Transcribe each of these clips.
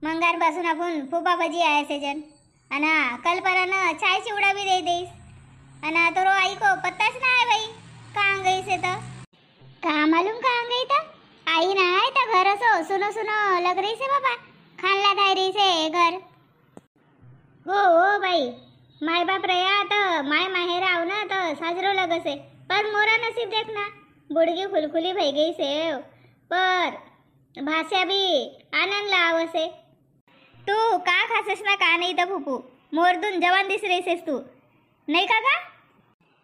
मंगारपासून आपण फुपा भजी आहे सेजन आणि कल्पनानं चाय चिवडा भी दे देईस आणि तो आई को पत्ताच नाही भाई कहाँ गई से तो कहाँ मालूम कहाँ गई था आई ना है तो घर सो सुनो सुनो लग रही से बाबा खानला धाई रही से घर ओ भाई माय बाप रया तो माय माहेर आव ना तो साजरो लगसे पर मोरा नसीब देखना बुड़गी खुलखुली भई गई से पर भाषा भी आनंद लावसे तू का खासेस ना का नाही तर फुफू मोरदून जवान दिस रेसेस तू नाही का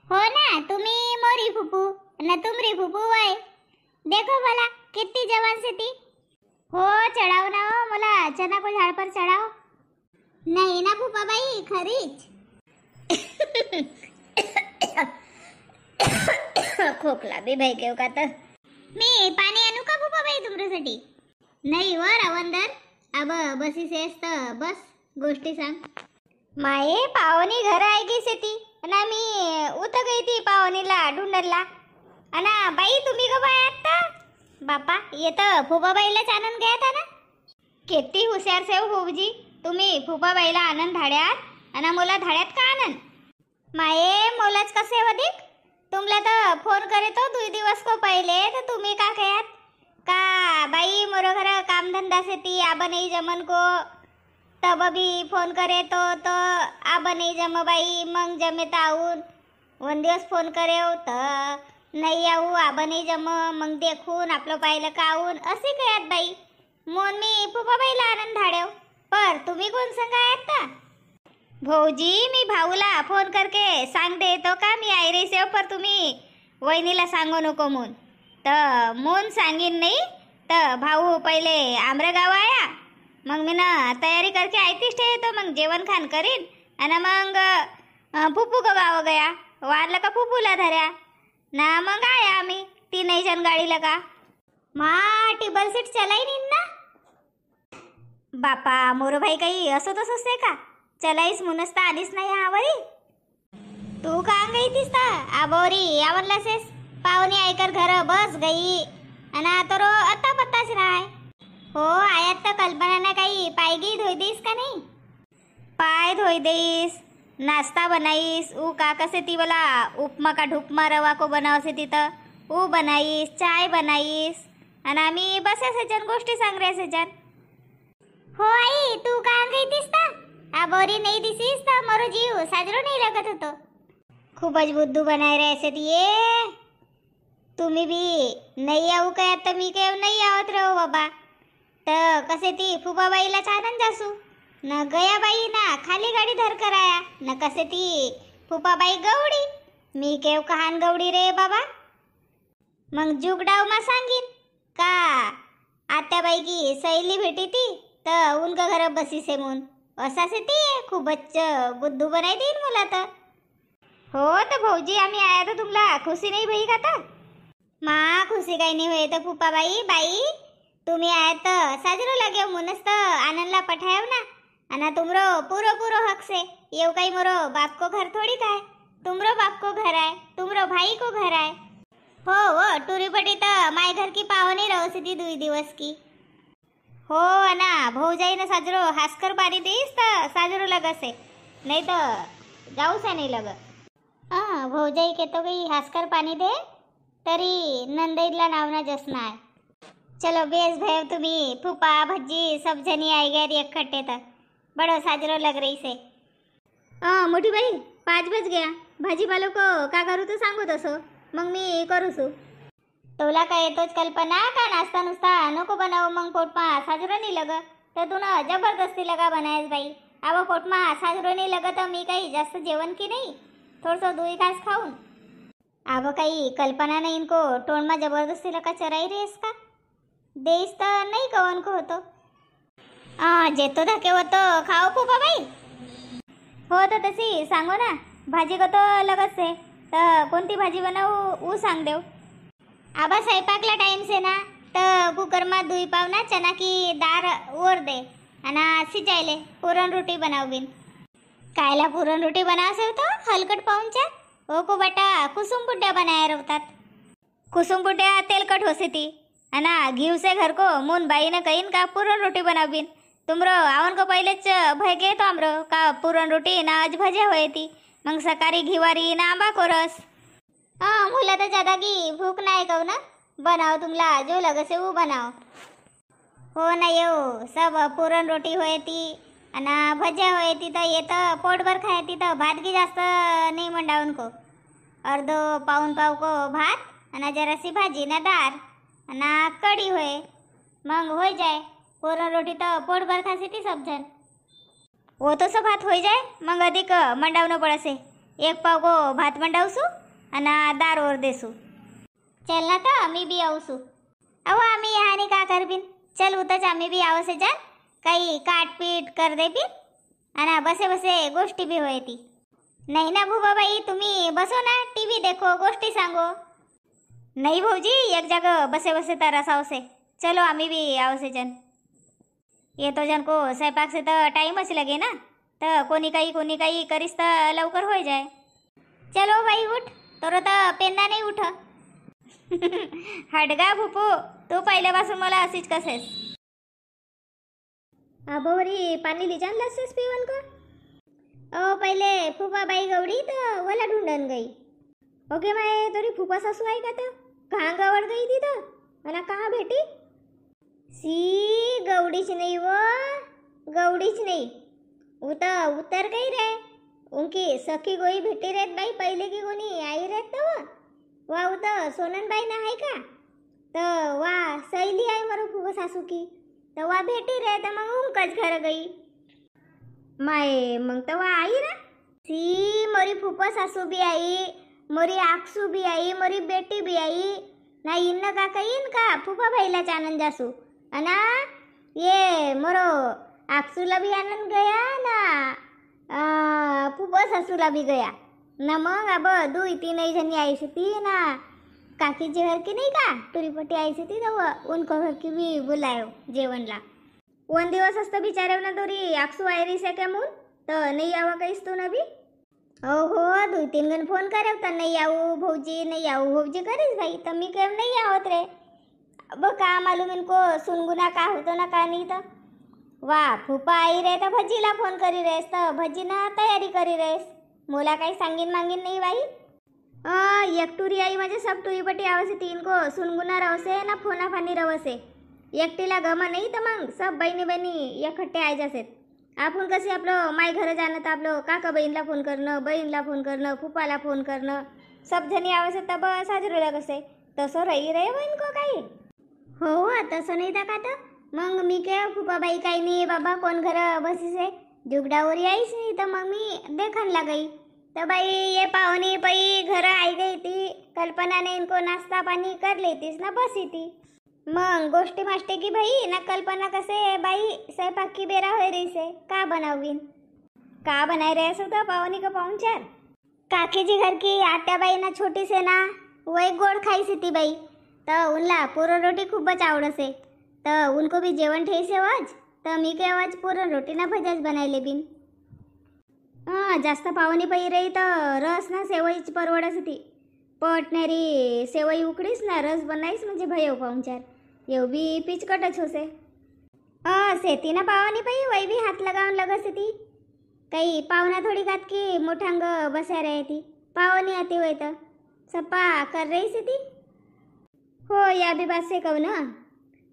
हो ना तुम्ही मोरी फुफू न तुमरी फुफू वय देखो भला कितनी जवान से थी हो चढ़ाओ ना हो मला चना को झाड़ पर चढ़ाओ नहीं ना फूफा बाई खरीच खोकला भी भाई केव का तर मी पाणी आणू का फूफा बाई तुमच्यासाठी नाही वर अवंदर अब बसी सेस तर बस गोष्टी सांग माये पावनी घर आहे की सेती ना मी उत गई थी पावनीला ढूंढरला अना बाई तुम्ही का बाय आता बापा ये तर फुबाबाईलाच आनंद गया था ना किती हुशार से फुबजी तुम्ही फुबाबाईला आनंद धाड्यात आणि मोला धाड्यात का आनंद माये मोलाच कसे वधिक तुमला तर फोन करे तो 2 दिवस को पहिले तर तुम्ही का कहत का बाई मोर घर काम धंधा से ती आब नहीं जमन को तब भी फोन करे तो आब नहीं जम बाई मग जमे तर आऊन 1 दिवस फोन करे तर नाही आऊ आब नाही जम मग देखून आपलं पाहिलं का आऊन असे कहत बाई मोन मी फुफाबाईला आनंद धाड्याव पर तुम्ही कोण सांगायत का भाऊजी मी भाऊला फोन करके सांग देतो का मी आई रे सेव पर तुम्ही वहिनीला सांगू नको मोन तर मोन सांगीन नाही तर भाऊ पहिले आमरगाव आया मग मी ना तयारी करके आयतीच ठेवतो मग जेवण खान करीन आणि मग फुफू का गाव गया वारला का फुफूला धऱ्या ना मग आया आम्ही 3 जण गाडीला का मा टेबल सीट चलाई ना बापा मोरो भाई काही असं तसं असते का चलाईस मुनस्ता आलीस नाही आवरी तू का गई तीस ता आबोरी आवरला सेस पावनी आयकर घर बस गई आणि तो रो आता पत्ताच राय हो आयात तर कल्पना काही पाय गी धोई देईस का नाही पाय धोई देईस नाश्ता बनाईस ऊ का कसे ती बोला उपमा का ढुपमा रवा को बनावसे तिथं ऊ बनाईस चाय बनाईस आणि आम्ही बस सजन गोष्टी सांग रे सजन हो आई तू का गई तीस ता आबोरी नाही दिसीस तर मरो जीव साजरो नाही लागत होतो खूपच बुद्धू बनाय रे ऐसे ये तुम्ही भी नाही आऊ काय तर मी काय नाही आवत रे हो बाबा तर कसे ती फुबाबाईलाच आनंद जासू न गया बाई ना खाली गाडी धर कराया न कसे ती फुपाबाई गवडी मी केव कहान गवडी रे बाबा मग जुगडाव मा सांगीन का आत्याबाई की सैली भेटी ती तर उनका घर बसी से मून असा से ती खूपच बुद्धू बनाई देईन मला तर हो तर भाऊजी आम्ही आया तर तुमला खुशी नाही भई का तर मा खुशी काही नाही होय तर फुपाबाई बाई तुम्ही आया तर साजरो लागे मुनस्त आनंदला पठायव ना आणि तुमरो पूरो पूरो हक से येव काही मोरो बाप को घर थोड़ी था तुमरो बाप को घर है तुमरो भाई को घर है हो हो टूरी पटी तर माय घर की पावनी रहो सी 2 दिवस की हो ना भाऊजाई ना साजरो हास्कर पारी देईस तर साजरो लगसे नहीं तो जाऊ से नहीं लग भाऊजाई के तो काही हास्कर पाणी दे तरी नंदैला नावना जसना आहे चलो बेस भैया तुम्ही फूफा भज्जी सब जनी आई गए इकट्ठे तक बड़ो साजरो लग रही से मोठी बाई 5 बज गया भाजीपालो को का करू तो सांगू तसो मग मी करू सु तोला काय येतोच कल्पना का नाश्ता नुसता नको बनाव मग पोटमा साजरो नाही लग तर तू ना जबरदस्ती लगा बनायस बाई अब पोटमा साजरो नाही लग तर मी काही जास्त जेवण की नाही थोडंसं 2 घास खाऊन अब काही कल्पना नाही इनको टोणमा जबरदस्ती लगा चराई रेस का देश तर नाही कवन को होतो जेतो धके होतो खाओ फूफा बाई हो तर तशी सांगो ना भाजी को तो लगत से तर कोणती भाजी बनावू ऊ सांग देव आबा स्वयंपाकला टाइम से ना तर कुकर मा 2 पाव ना चना की दार ओर दे आणि सिजायले पुरण रोटी बनावबीन कायला पुरण रोटी बनावसे तो हलकट पाऊनच्या ओ को बेटा कुसुम बुड्या बनाया रवतात कुसुम बुड्या तेलकट होसे ती आणि घीव से घर को मून बाई ने कहीन का पुरण रोटी बनावबीन तुमरो आवन को पहिलेच भय घेतो आमरो का पुरण रोटी ना आज भज्या होय ती मग सकाळी घिवारी ना आंबा कोरस हाँ मुला तो ज्यादा की भूक नाही कहू ना बनाओ तुमला जो लगे से वो बनाओ हो ना यो सब पुरण रोटी होय ती आणि भज्या होय ती तर येतं पोटभर खाय ती तर भात की जास्त नाही मंडावून को अर्धो पाऊन पाव को भात आणि जरासी भाजी ना डाळ आणि कढी होय मग हो जाए पुरण रोटी तो पोटभर खासी ती सब जन वो तो सब भात हो जाए मग अधिक मंडावणं पडसे एक पाव को भात मंडावसू आणि दार और देसू चल ना तर मी बी आवसू अहो आम्ही यहाँ का करबिन चल उतच आम्ही बी आवसे जान काही काटपीट कर दे बिन आणि बसे बसे गोष्टी भी होय ती नाही ना भूबाबाई तुम्ही बसो ना टीव्ही देखो गोष्टी सांगो नाही भाऊजी एक जाग बसे बसे तर असावसे चलो आम्ही भी आवसे जन ये तो जन को स्वयंपाक से तो टाइमच लगे ना तो कोणी काही करीस तर लवकर हो जाए चलो बाई उठ तर पेंदा नाही उठ हडगा भूपू तू पहिल्यापासून मला अशीच कसेस आबोरी पाणी लिजान लसेस पिवन को ओ पहिले फुफा बाई गौडी तर वला ढूंढन गई ओके माय तरी फुफा सासू आहे का तर कहाँ गवड गई थी तो मला कहाँ भेटी सी गौडीच नहीं वो गौडीच नहीं उतर गई रे उनकी सखी गोई भेटी रहत बाई पहले की कोणी आई रहत तो वा उतर सोनन बाई ना है का तो वा सहेली आई मरो फुफा सासू की तो वा भेटी रहे तो मग उनकच घर गई माए मग तो वा आई ना सी मोरी फुफा सासू भी आई मोरी आक्सू भी आई मोरी बेटी भी आई ना इन का कहीन का फुफा भाईला आनंद जासू अना ये मोरो आक्सूला भी आनंद गया ना फुफा सासूला भी गया ना मग अब दू तीन जनी आई ती ना काकी जी घर की नहीं का टुरीपट्टी आई थी तो उनको घर की भी बुलायो जेवणला वन दिवस असतं बिचारे ना तोरी आक्सू आई से क्या मून तो नहीं आवा कहीस तू ना भी हो 2-3 गण फोन करे तर नाही आऊ भाऊजी करीस भाई तर मी केम नहीं आवत रे अब का मालूम इनको सुनगुना का होतो ना का नहीं तो वाह फूफा आई रे तर भजीला फोन करी रेस तर भजीना तयारी करी रेस मोला काही सांगीन मांगीन नाही बाई एकटुरी आई माझे सब टुरीपट्टी आवसे तीन को सुनगुना रवसे ना फोना फानी रवसे एकटीला गमा नाही तर मग सब बहिणी एकट्टे आई जासेत आपण कसे आपलं माय घर जाणं तर आपलं काका बहीणला फोन करणं फुपाला फोन करणं सब जणी आवश्यक तर बस साजरूला कसे तसं रही रे बहीण को काही हो तसं नाही का तर मग मी काय फुपाबाई काही नाही बाबा कोण घर बसीसे जुगडावरी आईस नाही तर मग मी देखनला गई तर बाई ये पाहुणी पई घर आई गई थी कल्पना ने इनको नाश्ता पानी कर लेतीस ना बसी थी मग गोष्टी मास्टे की भाई ना कल्पना कसे बाई स्वयंपाक की बेरा हो रही से का बनावीन का बनाए रहे सो तो पाहुणी का पाहुणचार काकी जी घर की आत्या बाई ना छोटी से ना वो एक गोड खाई सी थी बाई तो उनला पुरण रोटी खूबच आवडसे तो उनको भी जेवण ठेसे आज तो मी के आज पुरण रोटी ना भजाच बनायले बिन जास्त पाहुणी पई रही तर रस ना सेवईच परवडस ती पटणारी सेवई उकडीस ना रस बनाईस म्हणजे भयो पाहुणचार येऊ बी पिचकटच होसे सेती ना पाहुणी पई वही भी हात लगावून लगस ती काही पाहुणा थोडी खात की मोठांग बसा रहे ती पाहुणी आती होय तर सप्पा कर रही सी ती हो या भी बात से कहू ना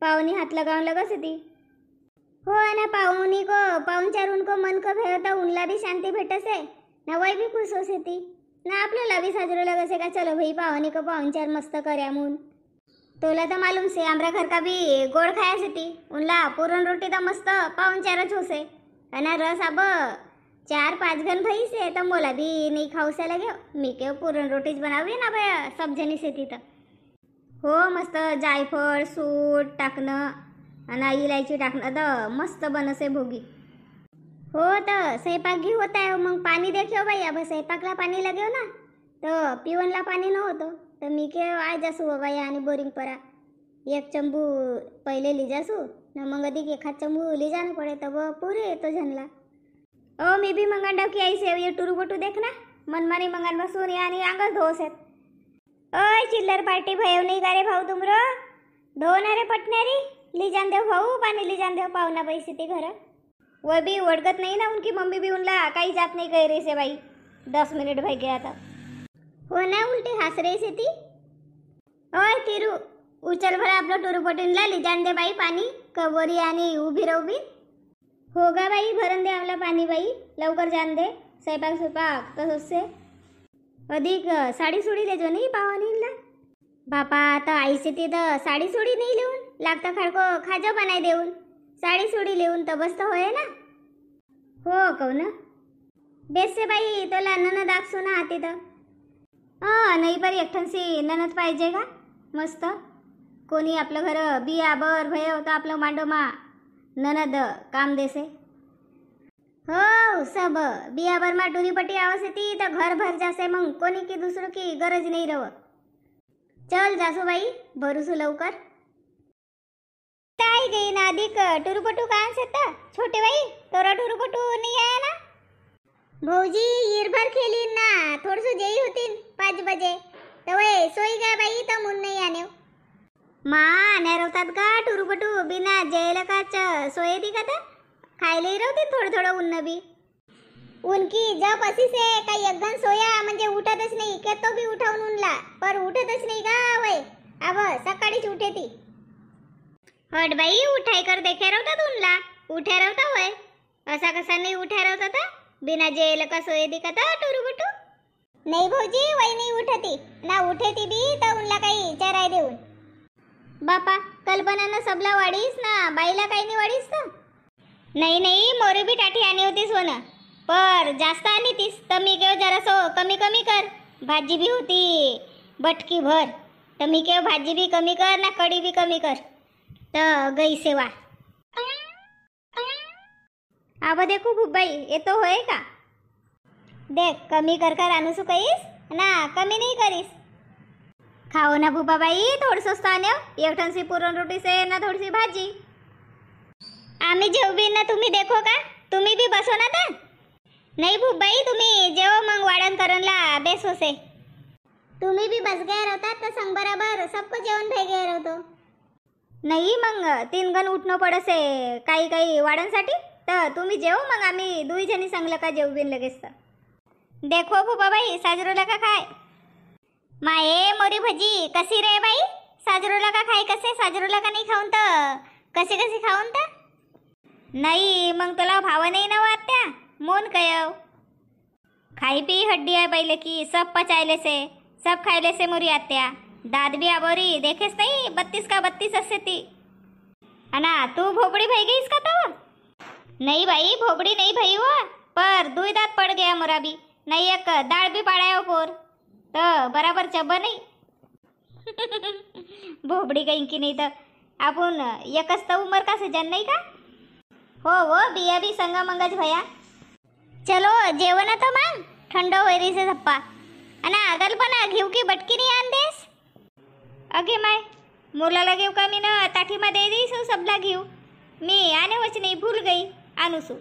पाहुणी हात लगावून लगस ती हो ना पाहुणी को पाहुणचार उनको मन को भयो तो उनला भी शांति भेटसे ना वही भी खुश होसे ती ना आपल्याला भी साजरो लगसे का चलो भाई पाहुणी को पाहुणचार मस्त कर्या मून तोला तो मालूम से आमरा घर का भी गोड खाया से ती उनला पुरण रोटी तो मस्त पाहुणचारच होसे आणि रस अब 4-5 गण भाई से तो मोला भी नहीं खाऊ से लगे मी के पुरण रोटीच बनावी ना भाई सब जणी से ती तर हो मस्त जायफळ सूट टाकणं आणि इलायची टाकणं तर मस्त बनसे भोगी हो तर स्वयंपाक घी होता है मग पाणी देखो भाई अब स्वयंपाकला पाणी लगेव ना तो पिवनला पाणी न होतो तर मी के आ जासू बाई आणि बोरिंग परा एक चंबू पहिले ली जासू ना मग अधिक एखाद चंबू ली जाणं पडे तब पुरे येतो झनला ओ मी भी मंगांडाव की आई से ये टुरू बटू देख ना मनमानी मंगान बसून आणि अंगच धोसेत ओय चिल्लर पार्टी भयव नाही का रे भाऊ तुमरो धोना रे पटणारी लिजान देव भाऊ पानी लिजान देव पाहुना पैसे ते घर वो भी वड़गत नहीं ना उनकी मम्मी भी उनला काही जात नहीं कह रही से भाई 10 मिनट भाई गया था हो ना उलटी हंस रही से ती ओय तिरू उचल भरा आपलं टुरू पटूनला लिजान दे बाई पाणी कवरी आणि उभी रवबी हो गा बाई भरण दे आम्हाला पाणी बाई लवकर जान दे स्वयंपाक स्वयंपाक तसंच से अधिक साडी सोडी लेजो नाही पावानीला बापा आता आईचे ते तर साडी सोडी नाही लिहून लागता खडको खाजो बनाय देऊन साडी सोडी लिहून तर बसत होय ना हो कहू ना बेस से बाई तुला ननद दाखसो ना हाती तर नाही पर एकठणसी ननद पाहिजे का मस्त कोणी आपलं घर बिया बर भय होतं आपलं मांडोमा ननद काम देसे हो सब बिया बर मा टुरीपट्टी आवस येती तर घर भर जासे मग कोणी की दुसरं की गरज नाही रव चल जासू बाई भरूसू लवकर काय गई ना अधिक टुरूपटू कान से छोटे बाई तोरा टुरूपटू नाही आहे ना भाऊजी ईरभर खेली ना थोडसं जेई होतीन 5 बजे तवय सोई गा बाई तर मुन नाही आने मा नेरवतात का टुरूपटू बिना जेल काच सोये दी का खायला रवते थोडं थोडं उन्न बी उनकी जब अशी से काही एकदम सोया म्हणजे उठतच नाही के तो भी उठावून उनला पर उठतच नाही का वय अब सकाळीच उठे ती हट बाई उठाई कर देखे रवतात उनला उठे रवता वय असा कसा नाही उठे रवता बिना जेल का सोये दी का टुरूपटू नाही भाऊजी वय नाही उठती ना उठेती बी तर उनला काही चराय देऊन बापा कल्पनानं सबला वाढीस ना बाईला काही नाही वाढीस ना नाही मोरी बी टाठी आली होती सोनं पर जास्त आली तीस तर मी केव जरासो कमी कमी कर भाजी भी होती बटकी भर तर मी केव भाजी भी कमी कर ना कडी भी कमी कर तर गई सेवा आबा देखो भूबाई ये तो होय का देख कमी कर कर आणूसू कहीस ना कमी नहीं करीस खाओ ना भूपा बाई थोडंसं आण्यो एकठणसी पुरण रोटी से ना थोडीशी भाजी आम्ही जेवबी ना तुम्ही देखो का तुम्ही भी बसो ना तर नाही भूबाई तुम्ही जेव मग वाढण करणला बेसो से तुम्ही भी बस गए रहतात तर संग बराबर सबको जेवण भे गए रहतो नाही मग 3 गण उठणं पडसे काही काही वाढणसाठी तर तुम्ही जेव मग आम्ही 2 जणी सांगलं का जेव बिन लगेच तर देखो भूपा बाई साजरूला का खाय माये मोरी भजी कशी रे बाई साजरूला का खाय कसे साजरूला का नाही खाऊन तर कसे कसे खाऊन तर नाही मग तुला भाव नाही ना वात्या मोन कयव खाई पी हड्डी आहे पहिले की सब पचायले से सब खायले से मोरी आत्या दाद भी आबोरी देखेस नाही 32 का 32 असे ती अना तू भोपड़ी भई गईस का तो नहीं भाई भोपड़ी नहीं भई हो पर 2 दांत पड़ गया मोरा भी नहीं एक दाढ़ भी पाड़ायो पोर तो बराबर चब्बा नहीं भोपड़ी कहीं की नहीं तो आपण एकच तर उमर का से जन नहीं का हो वो बिया भी संगा मंगज भया चलो जेवण तो मग थंड होईरी से धप्पा अना कल्पना घेऊ की बटकी नहीं आन देस अगे माय मुलाला घेऊ का मी ना ताठी मध्ये देईस सबला घेऊ मी आने वच नहीं भूल गई आणूसू